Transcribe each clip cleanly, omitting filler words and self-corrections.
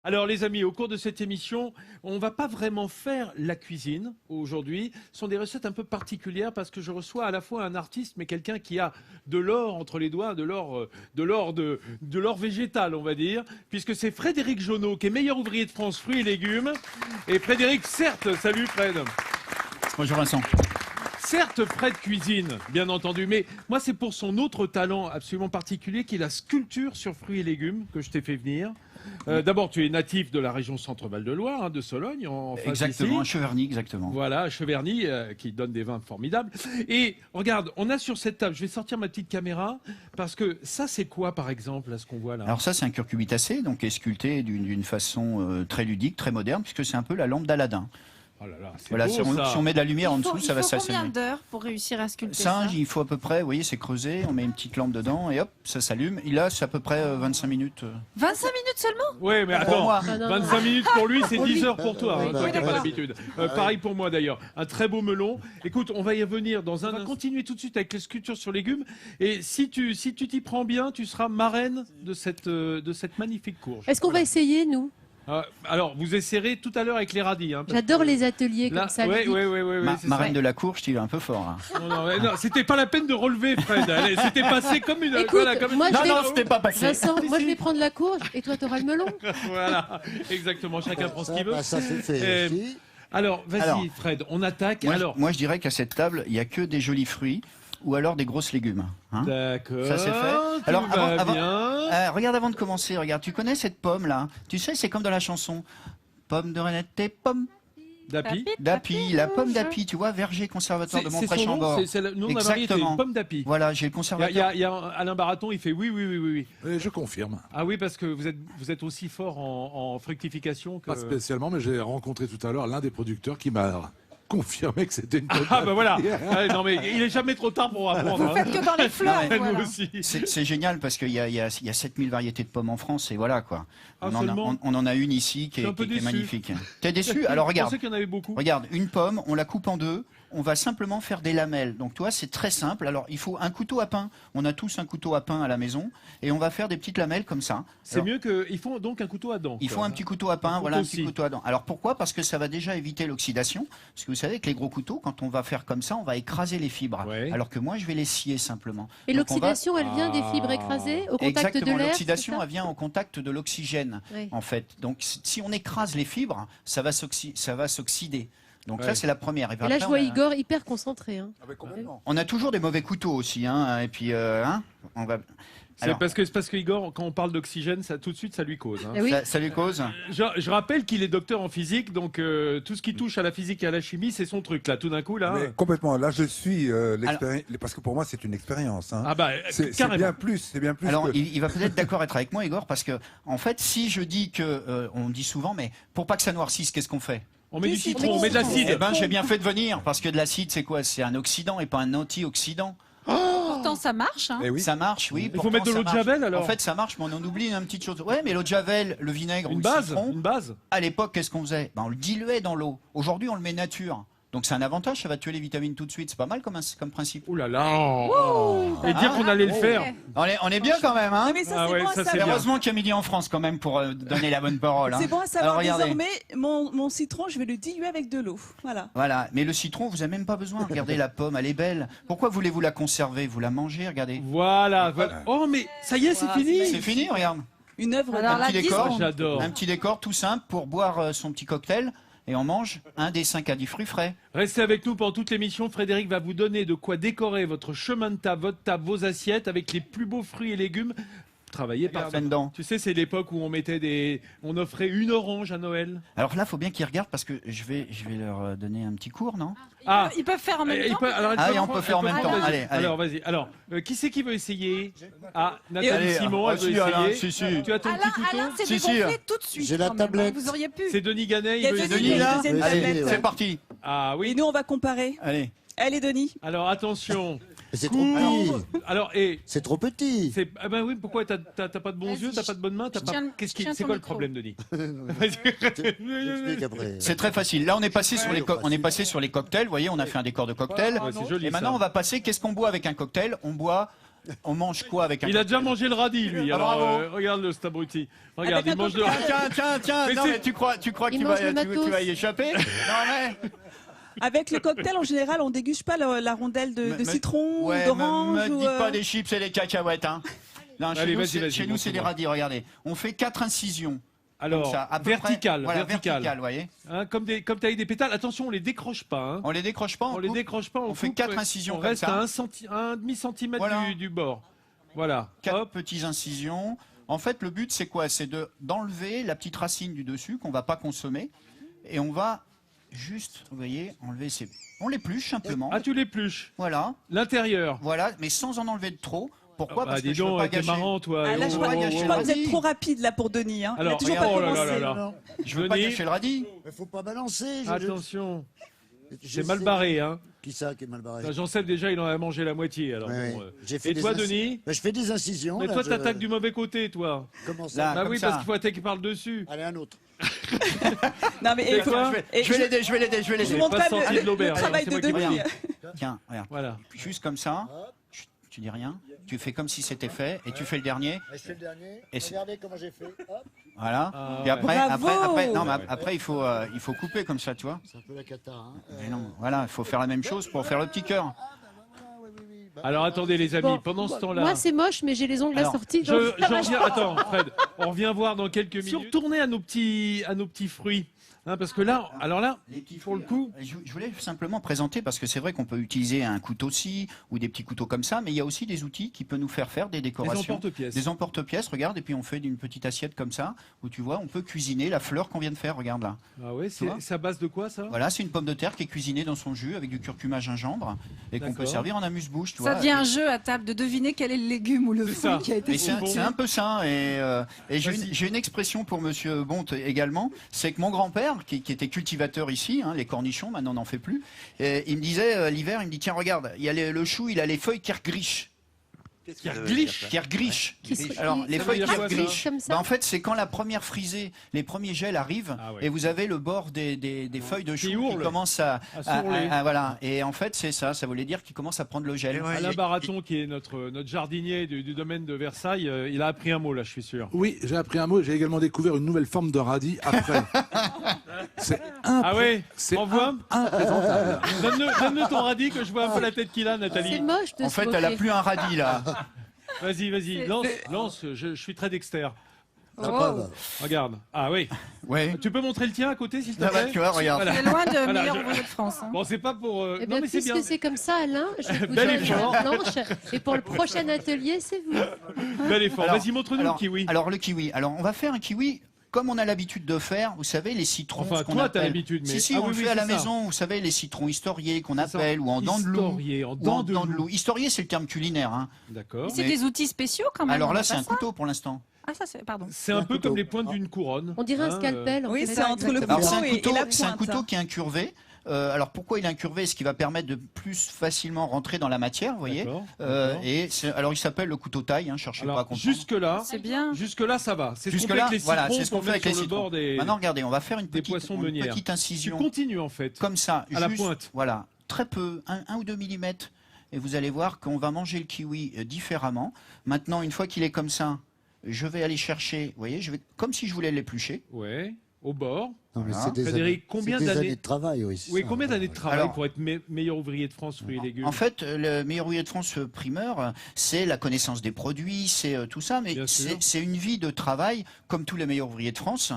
Alors les amis, au cours de cette émission, on va pas vraiment faire la cuisine aujourd'hui. Ce sont des recettes un peu particulières parce que je reçois à la fois un artiste mais quelqu'un qui a de l'or entre les doigts, de l'or végétal on va dire, puisque c'est Frédéric Jonot qui est meilleur ouvrier de France fruits et légumes. Et Frédéric, certes, salut Fred. Bonjour Vincent. Certes, Fred cuisine, bien entendu, mais moi c'est pour son autre talent absolument particulier qui est la sculpture sur fruits et légumes que je t'ai fait venir. D'abord, tu es natif de la région Centre-Val de Loire, hein, de Sologne, en face Exactement, ici. à Cheverny, exactement. Voilà, à Cheverny, qui donne des vins formidables. Et regarde, on a sur cette table, je vais sortir ma petite caméra, parce que ça c'est quoi par exemple, là, ce qu'on voit là? Alors ça, c'est un curcubitacé, donc qui est sculpté d'une façon très ludique, très moderne, puisque c'est un peu la lampe d'Aladin. Oh là là, c'est Voilà, beau, si on met de la lumière en dessous, ça va Il faut s'allumer. combien d'heures pour réussir à sculpter Ça, ça? il faut à peu près, vous voyez, c'est creusé, on met une petite lampe dedans et hop, ça s'allume. Et là, c'est à peu près 25 minutes. 25 minutes seulement? Ouais, mais Pour attends, moi. 25 minutes pour lui, c'est 10 heures pour toi, hein, toi qui n'as pas d'accord. l'habitude. Pareil pour moi d'ailleurs, un très beau melon. Écoute, on va y revenir dans un... On va continuer tout de suite avec les sculptures sur légumes. Et si tu t'y prends bien, tu seras marraine de cette magnifique courge. Est-ce qu'on va essayer, nous? Alors, vous essaierez tout à l'heure avec les radis. Hein, parce J'adore que les ateliers là, comme ça. ouais, ludiques. c'est Marraine ça. de la courge, tu es un peu fort. Hein. Non, c'était pas la peine de relever, Fred. C'était passé comme une... Écoute, voilà, comme une- moi, je vais- Non, c'était pas passé. Vincent, moi je vais prendre la courge et toi t'auras le melon. Voilà, exactement, chacun prend ce qu'il veut. Ça c'est fait Euh, aussi. Alors, vas-y, Alors, Fred, on attaque. Moi, Alors, moi, je dirais qu'à cette table, il n'y a que des jolis fruits ou alors des grosses légumes. Hein. d'accord. Ça, c'est fait. Tout Alors, va avant- bien. Regarde avant de commencer, regarde, tu connais cette pomme là? Tu sais, c'est comme dans la chanson. Pomme de Renette et pomme D'api. d'api, la pomme d'api, tu vois, verger conservatoire de C'est son nom, Montfray-Chambord. c'est le nom de la variété, Exactement. une pomme d'api. Voilà, j'ai le Il conservateur. y a Alain Baraton, il fait oui. Je confirme. Ah oui, parce que vous êtes aussi fort en fructification que... Pas spécialement, mais j'ai rencontré tout à l'heure l'un des producteurs qui m'a confirmé que c'était une pomme. Ah bah voilà. Ah, non mais il est jamais trop tard pour apprendre. Vous faites que dans les fleurs, Ouais, voilà. Nous aussi. C'est génial parce qu'il y a 7000 variétés de pommes en France et voilà quoi. Ah, On seulement en a une ici qui Je suis un est, peu qui est déçu. magnifique. T'es déçu? Alors Je regarde, pensais qu'il y en avait beaucoup. regarde, une pomme, on la coupe en deux, on va simplement faire des lamelles. Donc toi, c'est très simple. Alors il faut un couteau à pain. On a tous un couteau à pain à la maison et on va faire des petites lamelles comme ça. C'est Alors, mieux qu'il faut donc un couteau à dents. il faut un petit couteau à pain, Un voilà un couteau petit scie. couteau à dents. Alors pourquoi? Parce que ça va déjà éviter l'oxydation. Parce que vous savez que les gros couteaux, quand on va faire comme ça, on va écraser les fibres. Ouais. Alors que moi, je vais les scier simplement. Et Donc, on va- l'oxydation, elle vient des fibres écrasées au contact Exactement, de l'air. l'oxydation, c'est ça elle vient au contact de l'oxygène, Ouais. en fait. Donc, si on écrase les fibres, ça va s'oxyder. Donc Ouais. ça, c'est la première. Et puis Et là, après, je vois on a- Igor hyper concentré. Hein. On a toujours des mauvais couteaux aussi, hein. Et puis, hein, on va. C'est Alors, parce que Igor, quand on parle d'oxygène, ça tout de suite ça lui cause. hein. Eh oui. ça lui cause. Je rappelle qu'il est docteur en physique, donc tout ce qui touche à la physique et à la chimie, c'est son truc là. Tout d'un coup là. Mais complètement. Là, je suis l'expérience, parce que pour moi, c'est une expérience. Hein. Ah bah C'est carrément. bien plus. C'est bien plus. Alors, que- il va peut-être d'accord être avec moi, Igor, parce que, en fait, si je dis que, on dit souvent, mais pour pas que ça noircisse, qu'est-ce qu'on fait? On met du Si, si, citron, on met de Eh l'acide. ben, j'ai bien fait de venir, parce que de l'acide, c'est quoi? C'est un oxydant et pas un antioxydant. Pourtant, ça marche. Hein. Eh oui. Ça marche, oui. Il faut pourtant, mettre de ça l'eau de marche. javel alors. En fait, ça marche, mais on en oublie une petite chose. Ouais, mais l'eau de javel, le vinaigre ou Une le base, citron, une base. à l'époque, qu'est-ce qu'on faisait? Ben, on le diluait dans l'eau. Aujourd'hui, on le met nature. Donc c'est un avantage, ça va tuer les vitamines tout de suite. C'est pas mal comme principe. Ouh là là. Et dire qu'on allait le faire. On est bien quand même, hein? Mais ça, Ah c'est ouais, bon à ça, c'est savoir. bien. Heureusement qu'il y a Midi en France quand même pour donner la bonne parole. hein. C'est bon à Alors, savoir regardez. désormais, mon citron, je vais le diluer avec de l'eau. Voilà. Voilà, mais le citron, vous n'avez même pas besoin. Regardez la pomme, elle est belle. Pourquoi voulez-vous la conserver? Vous la mangez, regardez. Voilà. Oh mais ça y est, c'est Voilà, fini. C'est fini, regarde. Une œuvre Alors Un là, petit 10 décor. secondes. J'adore. Un petit décor tout simple pour boire son petit cocktail. Et on mange un des 5 à 10 fruits frais. Restez avec nous pendant toute l'émission. Frédéric va vous donner de quoi décorer votre chemin de table, votre table, vos assiettes avec les plus beaux fruits et légumes. Travaillés par Regarde dedans. Tu sais, c'est l'époque où on offrait une orange à Noël. Alors là, il faut bien qu'ils regardent parce que je vais leur donner un petit cours, non? Ah. Ils peuvent faire en même Et temps. alors, Ah, elle et on prendre- peut faire en elle même prendre- temps. vas-y. Allez, allez. Alors, vas-y. Alors, qui c'est qui veut essayer? Ah, Nathalie Allez, Simon, elle veut si, Alain, essayer. si. Tu as ton petit couteau? Alain, c'est Si, si. dégonflé tout de suite. J'ai la quand même, hein. tablette. Vous auriez pu. C'est Denis Ganet, Il y a il veut Denis, essayer. Denis, là? deuxième Allez, tablette, c'est ouais. parti. Ah Et oui. nous, on va comparer. Allez. Allez, Denis. Alors, attention. Mais c'est trop petit. Alors, et C'est trop petit. c'est ah ben oui, pourquoi t'as pas de bons Vas-y, yeux, t'as pas de bonnes mains, t'as je pas tiens- qu'est-ce je qui tiens c'est ton quoi le micro. problème, Denis? J'explique après. C'est très facile. Là, on est passé sur les cocktails. Vous voyez, on a fait un décor de cocktail. Ouais, c'est joli, Et maintenant, ça. on va passer. Qu'est-ce qu'on boit avec un cocktail? On boit On mange quoi avec un Il a cocktail? déjà mangé le radis, lui. Ah, Alors, bravo. regarde le Stabruti. Regarde, Avec il un mange le Tiens, Mais non, c'est- mais tu crois que Il tu mange le vas matos. y échapper? Non, mais... Avec le cocktail, en général, on déguste pas la rondelle de citron Ouais, ou d'orange. me ou, dites pas des chips et des cacahuètes. Hein. Non, Allez, vas-y, vas-y, chez nous, c'est des montre-moi. radis, regardez. On fait 4 incisions. Alors, Comme ça, à peu près. vertical, Voilà, vertical. vertical, vous voyez. Hein, comme tu as eu des pétales. Attention, on les décroche pas. Hein. On les décroche pas, On les coupe. décroche pas. On fait coupe, 4 ouais. incisions On comme reste ça. à un demi-centimètre Voilà. du bord. Voilà. 4 Hop. petites incisions. En fait, le but, c'est quoi? C'est d'enlever la petite racine du dessus qu'on va pas consommer. Et on va juste, vous voyez, enlever ces... On l'épluche simplement. Ah, tu l'épluches. Voilà, L'intérieur. voilà, mais sans en enlever de trop. Pourquoi? Bah, Parce que dis je veux donc, pas t'es gâcher. marrant, toi. Ah, là, je Oh, crois, oh, je oh, crois que vous radis. êtes trop rapide là pour Denis. Hein. Il a Alors, toujours regarde, pas oh là commencé. là là. Je veux pas Denis. gâcher le radis. Mais faut pas balancer. Attention. Je C'est mal sais- barré, hein. Qui ça qui est mal barré? Jean-Seb, déjà, il en a mangé la moitié. Alors, Ouais, bon, ouais. J'ai fait Et des toi, inci- Denis? Bah, je fais des incisions. Mais là, toi, je- t'attaques du mauvais côté, toi. Comment ça? Là. Bah comme oui, ça. parce qu'il faut attaquer par le dessus. Allez, un autre. Non, mais Et toi Je vais l'aider, je vais l'aider, je vais je vous l'aider. montre pas quand même sorti de le l'auberge, travail c'est de moi qui Denis. regarde. Tiens, regarde. Voilà. Juste comme ça. Tu dis rien. Tu fais comme si c'était fait et tu fais le dernier. Je fais le dernier. Et c'est- Regardez comment j'ai fait. Hop, Voilà. Ah, Et après, Bravo. non, mais après il faut couper comme ça, tu vois. c'est un peu la cata. Hein. Mais non, voilà, il faut faire la même chose pour faire le petit cœur. Oui, oui, oui. Bah, Alors, attendez, les amis, Bon, pendant ce temps-là. Moi, c'est moche, mais j'ai les ongles Alors, assortis. Je, donc ça je va. reviens. Attends, Fred, on revient voir dans quelques minutes. Si on retournait à nos petits fruits, hein, parce que là, alors là, pour le coup, Je voulais simplement présenter, parce que c'est vrai qu'on peut utiliser un couteau-ci ou des petits couteaux comme ça, mais il y a aussi des outils qui peuvent nous faire des les décorations. emporte-pièces. Des emporte-pièces, regarde, et puis on fait d'une petite assiette comme ça, où tu vois, on peut cuisiner la fleur qu'on vient de faire, regarde là. Ah ouais, Tu vois c'est à base de quoi ça? Voilà, c'est une pomme de terre qui est cuisinée dans son jus avec du curcuma gingembre, et qu'on peut D'accord. servir en amuse-bouche, tu Ça vois. devient un jeu à table de deviner quel est le légume ou le C'est fruit ça. qui a été Mais Au fond. c'est un peu ça, et Vas-y. j'ai une expression pour Monsieur Bonte également, c'est que mon grand-père, qui était cultivateur ici, hein, les cornichons, maintenant on n'en fait plus, et il me disait l'hiver, il me dit tiens regarde, il y a le chou, il a les feuilles qui regrichent. Qui regliche. Qui regrichent. Qui- Alors les Ça feuilles veut qui dire quoi, ça regrichent, Comme ça. en fait c'est quand la première frisée, les premiers gels arrivent, Ah ouais. et vous avez le bord des feuilles de chou qui hurlent. commence à sourler. voilà, et en fait c'est ça voulait dire qu'il commence à prendre le gel. Alain Baraton, qui est notre jardinier du domaine de Versailles, il a appris un mot là, je suis sûr. Oui, j'ai appris un mot. J'ai également découvert une nouvelle forme de radis après. C'est Ah ouais, c'est on voit. imprésentable. Donne-le ton radis que je vois un peu la tête qu'il a, C'est Nathalie. moche de En se fait, elle a moquer. plus un radis là. Vas-y, lance, je suis très Dexter. Oh, Regarde. Ah oui. Ouais. Tu peux montrer le tien à côté, s'il te Là, bah, plaît? tu vois, regarde. Voilà. c'est loin de Voilà, meilleur je- ouvrier de France. hein. Bon, c'est pas pour. Eh Non, bien, mais c'est bien. puisque c'est comme ça, Alain, je vous Bel donne effort. la planche. Et pour le prochain atelier, c'est vous. Bel effort. Alors- Vas-y, montre-nous le kiwi. Alors le kiwi. Alors on va faire un kiwi comme on a l'habitude de faire. Vous savez les citrons. Enfin, ce qu'on toi, t'as appelle. l'habitude, mais- Si, Ah on oui, le oui, fait à la c'est ça. maison. Vous savez les citrons historiés qu'on C'est ça. appelle ou en dents de loup. Historié, en Ou dents de loup. Historié, c'est le terme culinaire. Hein. D'accord. Mais c'est Mais- des outils spéciaux quand même. Alors on là, voit c'est pas un ça. couteau pour l'instant. Ah, ça, c'est. Pardon. C'est un peu comme les pointes d'une couronne. On dirait un Hein, scalpel. en Oui, fait. c'est entre le Alors c'est un couteau et couteau, la c'est un pointe. couteau hein. qui est incurvé. Alors pourquoi il est incurvé? Ce qui va permettre de plus facilement rentrer dans la matière, vous voyez. D'accord, d'accord. Alors il s'appelle le couteau taille. Hein, cherchez pas à Alors, comprendre. jusque-là, C'est bien. ça va. C'est ce qu'on fait Jusque-là, avec les voilà, citrons c'est ce qu'on qu'on fait avec met les sur le citrons. bord des. Maintenant, regardez, on va faire une des petite, poissons une meunières. petite Tu incision continues en fait. comme ça, à la juste, pointe. voilà, très peu, 1 ou 2 millimètres, et vous allez voir qu'on va manger le kiwi différemment. Maintenant, une fois qu'il est comme ça, je vais aller chercher, vous voyez, je vais comme si je voulais l'éplucher. Ouais. Au bord. Non, mais Voilà. c'est des Frédéric, années- combien c'est des d'années- années de travail, oui. c'est Oui, ça. combien d'années de travail Alors- pour être meilleur ouvrier de France, fruits et légumes? En fait, le meilleur ouvrier de France primeur, c'est la connaissance des produits, c'est tout ça, mais Bien sûr. c'est une vie de travail comme tous les meilleurs ouvriers de France.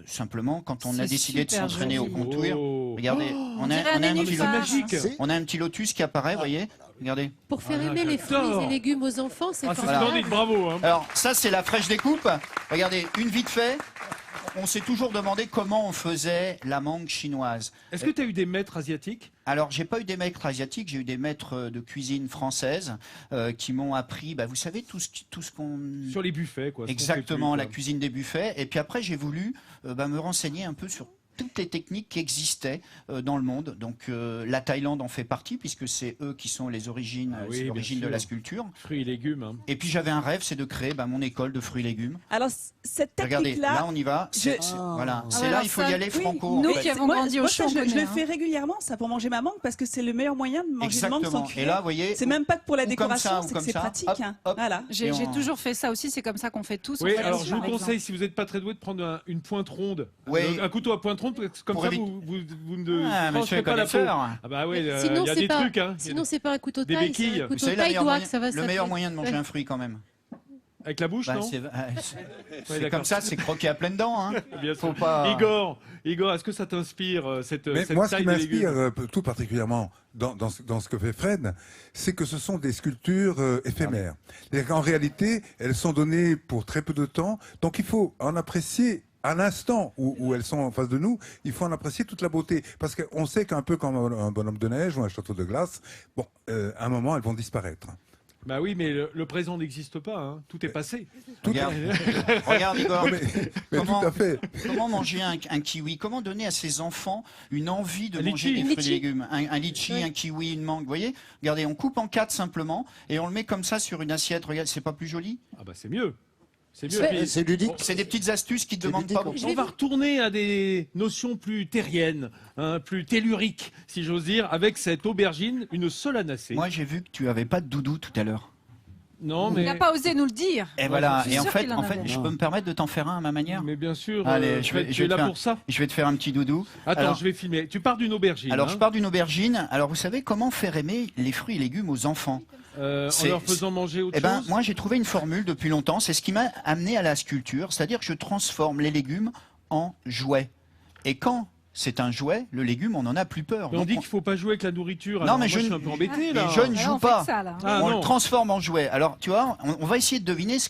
Simplement, quand on a C'est décidé de super s'entraîner au joli. contour, Oh. regardez, on dirait un a un nénuphar. petit magique. on a un petit lotus qui apparaît, vous voyez, regardez. Pour faire Ah, aimer les j'adore. fruits et légumes aux enfants, c'est Ah, c'est formidable. splendide, bravo. Hein. Alors ça c'est la fraîche découpe. Regardez, une vite fait. On s'est toujours demandé comment on faisait la mangue chinoise. Est-ce que tu as eu des maîtres asiatiques? Alors j'ai pas eu des maîtres asiatiques, j'ai eu des maîtres de cuisine française qui m'ont appris, bah, vous savez tout ce qu'on Sur les buffets, quoi. ce qu'on fait exactement plus, la quoi. cuisine des buffets. Et puis après j'ai voulu me renseigner un peu sur toutes les techniques qui existaient dans le monde. Donc la Thaïlande en fait partie, puisque c'est eux qui sont les origines, Ah oui, c'est bien l'origine de sûr. la sculpture. Fruits et légumes. Hein. Et puis j'avais un rêve, c'est de créer mon école de fruits et légumes. Alors, cette Regardez, technique-là, là on y va. je- voilà, Ah c'est ouais, là, alors il faut ça, y aller oui, franco. nous en fait. qui avons grandi au ça, champ, je on le connaît, fais régulièrement, ça, pour manger ma mangue, parce que c'est le meilleur moyen de manger une mangue sans Exactement. cuire. Et là, vous voyez, C'est même pas que pour la ou comme décoration, ça, ou c'est que comme c'est ça, pratique. hop, hein. hop. Voilà. J'ai Et on- toujours fait ça aussi, c'est comme ça qu'on fait tous. Oui, on fait alors la je vous soupe, par conseille, exemple. si vous n'êtes pas très doué, de prendre une pointe ronde. Oui. Un couteau à pointe ronde, parce que comme Pour ça, éviter- vous ne Ah, monsieur trancherez pas la peau. connaisseur. Ah bah oui, il Sinon, y a c'est des pas, trucs. Hein. sinon, c'est pas un couteau Des taille, c'est béquilles. un Vous couteau savez, taille doigt que ça va le meilleur s'appeler. moyen de manger Ouais. un fruit quand même. Avec la bouche, Bah, non c'est Ouais, comme d'accord. ça, c'est croquer à pleines dents. Hein. Bien Faut sûr. pas. Igor, est-ce que ça t'inspire cette Mais cette moi, ce qui taille de légumes m'inspire tout particulièrement dans ce que fait Fred, c'est que ce sont des sculptures éphémères. En réalité, elles sont données pour très peu de temps, donc il faut en apprécier à l'instant où elles sont en face de nous, il faut en apprécier toute la beauté. Parce qu'on sait qu'un peu comme un bonhomme de neige ou un château de glace, bon, à un moment, elles vont disparaître. Bah oui, mais le présent n'existe pas. Hein. Tout est passé. Regarde, regarde Igor. Non, mais Comment- tout à fait. Comment manger un kiwi? Comment donner à ses enfants une envie de Un manger litchi. des fruits et Litchi. légumes? Un litchi, Oui. un kiwi, une mangue. Vous voyez? Regardez, on coupe en 4 simplement et on le met comme ça sur une assiette. Regarde, c'est pas plus joli? Ah bah c'est mieux. C'est mieux. Ouais. Puis- C'est ludique. C'est des petites astuces qui ne C'est demandent ludique, pas en beaucoup. On va retourner à des notions plus terriennes, hein, plus telluriques, si j'ose dire, avec cette aubergine, une solanacée. Moi, j'ai vu que tu avais pas de doudou tout à l'heure. Non, Il mais, n'a pas osé nous le dire. Et voilà. je suis Et en sûre fait, qu'il en avait. je peux me permettre de t'en faire un à ma manière? mais bien sûr, Allez, Fred, tu je vais es là te faire- pour ça. Je vais te faire un petit doudou. Attends, Alors- je vais filmer. Tu pars d'une aubergine. Alors, hein, je pars d'une aubergine. Alors, vous savez comment faire aimer les fruits et légumes aux enfants? en c'est- leur faisant manger autre Eh ben, chose. moi, j'ai trouvé une formule depuis longtemps. C'est ce qui m'a amené à la sculpture. C'est-à-dire que je transforme les légumes en jouets. Et quand c'est un jouet, le légume, on n'en a plus peur. Mais on Donc, dit qu'il faut pas jouer avec la nourriture. Non, Alors, mais moi, je suis ne- un peu embêté les là. jeunes Ah, jouent on fait pas. que ça, là. Ah, on non. le transforme en jouet. Alors, tu vois, on va essayer de deviner ce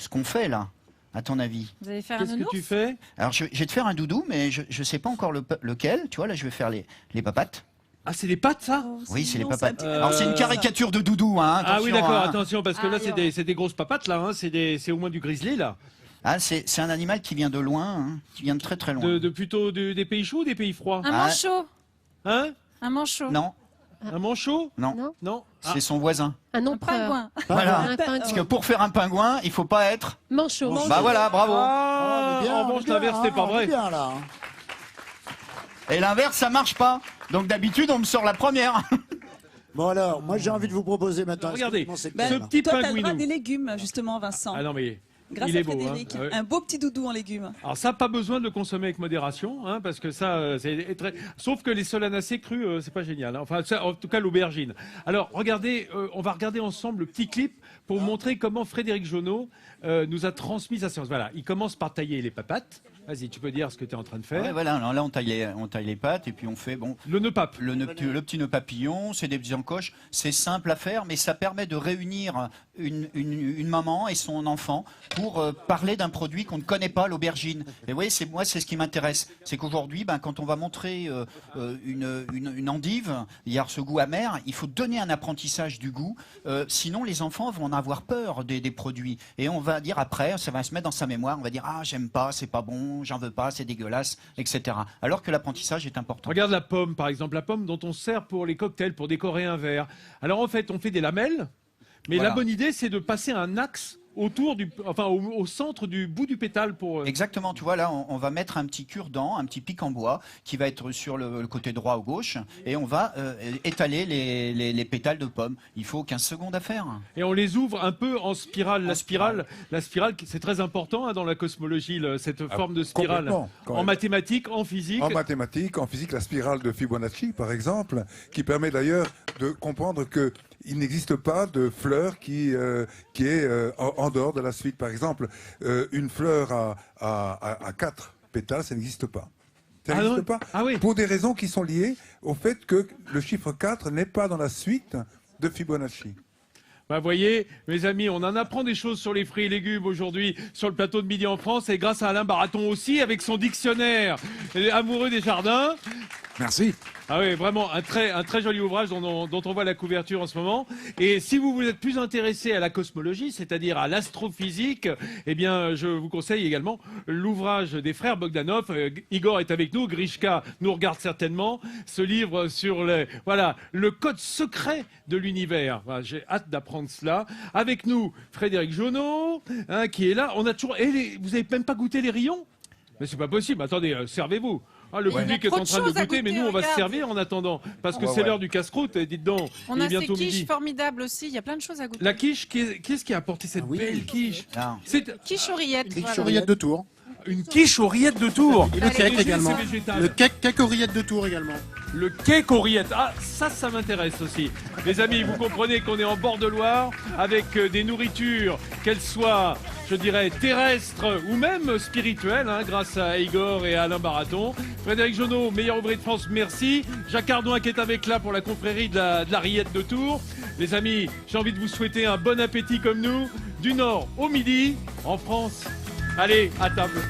qu'on fait là, à ton avis. Vous allez faire un Qu'est-ce que nounours tu fais? Alors, je vais te faire un doudou, mais je ne sais pas encore lequel. Tu vois, là, je vais faire les papates. Ah, c'est des pâtes, ça? Oh, Oui, c'est les mignon, papates. ça. Alors, c'est une caricature de doudou. Hein, Ah oui, attention, d'accord, hein. attention, parce que Ah, là, oui, c'est des grosses papates, là. Hein, c'est au moins du grizzly, là. Ah, c'est un animal qui vient de loin, hein, qui vient de très très loin. Plutôt des pays chauds ou des pays froids? Un Ah. manchot. Hein? Un manchot. Non, Un manchot? non, Non, Non? Ah, c'est son voisin. un Un empereur. pingouin. Voilà. Un Parce pingouin. que pour faire un pingouin, il faut pas être. Manchot. Bah voilà, bravo. Ah, Bien, en on est revanche, bien, l'inverse, c'est hein, pas on est vrai. bien, là. Et l'inverse, ça marche pas. Donc d'habitude, on me sort la première. Bon alors, moi j'ai envie de vous proposer maintenant. Regardez, Comment c'est Ben, ce clair. petit toi, t'as le droit pingouinou. des légumes, justement, Vincent. Ah non, mais Grâce il à est beau. Hein. Frédéric. Ah ouais. Un beau petit doudou en légumes. Alors ça, pas besoin de le consommer avec modération, hein, parce que ça, c'est très... Sauf que les solanacées crues, c'est pas génial. Hein. Enfin, ça, en tout cas, l'aubergine. Alors, regardez, on va regarder ensemble le petit clip pour vous montrer comment Frédéric Jonot nous a transmis sa séance. Voilà, il commence par tailler les papates. Vas-y, tu peux dire ce que tu es en train de faire. Ouais, voilà. Alors là, on taille les pâtes et puis on fait Le nœud pape. le petit nœud papillon. C'est des petits encoches. C'est simple à faire, mais ça permet de réunir une maman et son enfant pour parler d'un produit qu'on ne connaît pas, l'aubergine. Et vous voyez, c'est ce qui m'intéresse. C'est qu'aujourd'hui, quand on va montrer une endive, il y a ce goût amer, il faut donner un apprentissage du goût. Sinon, les enfants vont en avoir peur des produits. Et on va dire après, ça va se mettre dans sa mémoire, on va dire « Ah, j'aime pas, c'est pas bon, j'en veux pas, c'est dégueulasse, etc. » Alors que l'apprentissage est important. Regarde la pomme, par exemple, la pomme dont on sert pour les cocktails, pour décorer un verre. Alors en fait, on fait des lamelles, mais Voilà. la bonne idée, c'est de passer un axe autour au centre du bout du pétale pour. Exactement, tu vois, là, on va mettre un petit cure-dent, un petit pic en bois qui va être sur le côté droit ou gauche et on va étaler les pétales de pommes. Il faut 15 secondes à faire. Et on les ouvre un peu en spirale. La spirale, c'est très important hein, dans la cosmologie, cette forme de spirale. Complètement, quand En même. mathématiques, en physique. En mathématiques, en physique, la spirale de Fibonacci, par exemple, qui permet d'ailleurs de comprendre que il n'existe pas de fleur qui est en dehors de la suite. Par exemple, une fleur à 4 pétales, ça n'existe pas. Ça Ah n'existe non pas. Ah oui. Pour des raisons qui sont liées au fait que le chiffre 4 n'est pas dans la suite de Fibonacci. Bah, voyez, mes amis, on en apprend des choses sur les fruits et légumes aujourd'hui sur le plateau de Midi en France et grâce à Alain Baraton aussi avec son dictionnaire amoureux des jardins. Merci. Ah oui, vraiment un très joli ouvrage dont on voit la couverture en ce moment. Et si vous êtes plus intéressé à la cosmologie, c'est-à-dire à l'astrophysique, eh bien, je vous conseille également l'ouvrage des frères Bogdanov. Igor est avec nous, Grishka nous regarde certainement. Ce livre sur le code secret de l'univers. Voilà, j'ai hâte d'apprendre cela. Avec nous, Frédéric Jonot, qui est là. On a toujours. Vous n'avez même pas goûté les rayons? Mais c'est pas possible. Attendez, servez-vous. Le Mais il y public a est trop en de train de choses à goûter, mais goûter, nous, on va se regarde. servir en attendant. Parce que c'est l'heure du casse-croûte. Dites donc, On il est a ces bientôt quiches midi. formidables aussi. Il y a plein de choses à goûter. La quiche, qui est-ce qui a apporté cette belle quiche? Non. C'est Quiche aux rillettes. Quiche voilà. aux rillettes de Tours. une quiche aux rillettes de Tours. Et le Allez, cake le également. c'est végétal. Le cake aux rillettes de Tours également. Le cake aux rillettes. Ah, ça m'intéresse aussi. Les amis, vous comprenez qu'on est en bord de Loire avec des nourritures, qu'elles soient, je dirais, terrestres ou même spirituelles, grâce à Igor et à Alain Baraton. Frédéric Jonot, meilleur ouvrier de France, merci. Jacques Ardouin qui est avec là pour la confrérie de la rillette de Tours. Les amis, j'ai envie de vous souhaiter un bon appétit comme nous, du nord au midi, en France. Allez, à table.